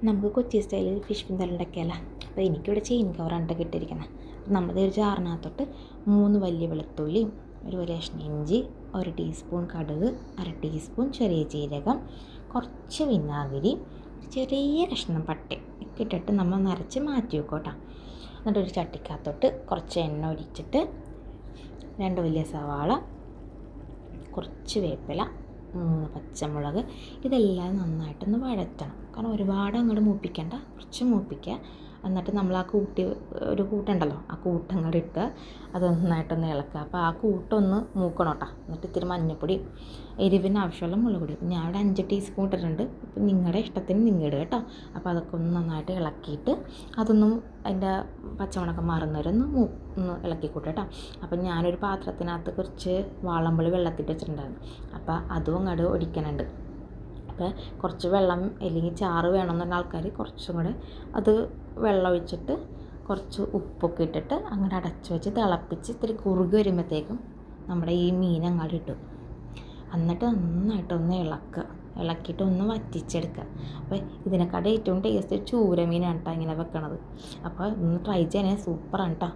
നമുക്ക് കൊച്ചി സ്റ്റൈലിൽ ഫിഷ് പിന്തൽ ഉണ്ടാക്കിയാലോ. അപ്പോൾ എനിക്കിവിടെ ചെയിൻ കവറാണ് കിട്ടിയിരിക്കുന്നത്. നമ്മുടെ ഒരു ജാറിനകത്തോട്ട് 3 വലിയ വെളുത്തുള്ളിയും ഒരു കഷ്ണം ഇഞ്ചി, 1 ടീസ്പൂൺ കടുക്, 1/2 ടീസ്പൂൺ ചെറിയ ജീരകം, കുറച്ച് വിനാഗിരി, ചെറിയ കഷ്ണം പട്ട ഒക്കെ ഇട്ടിട്ട് നമ്മൾ നരച്ച് മാറ്റി വെക്കോട്ടോ. എന്നിട്ടൊരു ചട്ടിക്കകത്തോട്ട് കുറച്ച് എണ്ണ ഒഴിച്ചിട്ട് 2 വലിയ സവാള, കുറച്ച് വേപ്പില, 3 പച്ചമുളക്, ഇതെല്ലാം നന്നായിട്ടൊന്ന് വഴറ്റണം. കാരണം ഒരുപാട് അങ്ങോട്ട് മൂപ്പിക്കണ്ട, കുറച്ച് മൂപ്പിക്കുക. എന്നിട്ട് നമ്മൾ ആ കൂട്ടുണ്ടല്ലോ, ആ കൂട്ടങ്ങോട്ട് ഇട്ട് അത് നന്നായിട്ടൊന്ന് ഇളക്കുക. അപ്പോൾ ആ കൂട്ടൊന്ന് മൂക്കണം കേട്ടോ. എന്നിട്ട് ഇത്തിരി മഞ്ഞൾപ്പൊടി, എരിവിന് ആവശ്യമുള്ള മുളക് പൊടി. ഞാൻ ഇവിടെ 5 ടീസ്പൂൺ ഇട്ടിട്ടുണ്ട്. അപ്പോൾ നിങ്ങളുടെ ഇഷ്ടത്തിന് നിങ്ങൾ ഇടുക കേട്ടോ. അപ്പോൾ അതൊക്കെ ഒന്ന് നന്നായിട്ട് ഇളക്കിയിട്ട് അതൊന്നും അതിൻ്റെ പച്ചമുളക് മാറുന്നവരൊന്ന് ഒന്ന് ഇളക്കിക്കൂട്ടുക കേട്ടോ. അപ്പം ഞാനൊരു പാത്രത്തിനകത്ത് കുറച്ച് വാളമ്പുളി വെള്ളത്തിട്ട് വെച്ചിട്ടുണ്ടായിരുന്നു. അപ്പോൾ അതും അങ്ങോട്ട് ഒഴിക്കണുണ്ട്. അപ്പോൾ കുറച്ച് വെള്ളം അല്ലെങ്കിൽ ചാറ് വേണമെന്നുള്ള ആൾക്കാർ കുറച്ചും കൂടെ അത് വെള്ളം ഒഴിച്ചിട്ട് കുറച്ച് ഉപ്പൊക്കെ ഇട്ടിട്ട് അങ്ങനെ അടച്ച് വെച്ച് തിളപ്പിച്ച് ഇത്തിരി കുറുകി വരുമ്പോഴത്തേക്കും നമ്മുടെ ഈ മീൻ അങ്ങോട്ട് ഇട്ടു. എന്നിട്ട് നന്നായിട്ടൊന്ന് ഇളക്കിയിട്ട് ഒന്ന് വറ്റിച്ചെടുക്കുക. അപ്പോൾ ഇതിനെക്കാളും ഏറ്റവും ടേസ്റ്റ് ചൂര മീനാണ് കേട്ടോ ഇങ്ങനെ വെക്കണത്. അപ്പോൾ ഒന്ന് ട്രൈ ചെയ്യണേ, സൂപ്പറാണ് കേട്ടോ.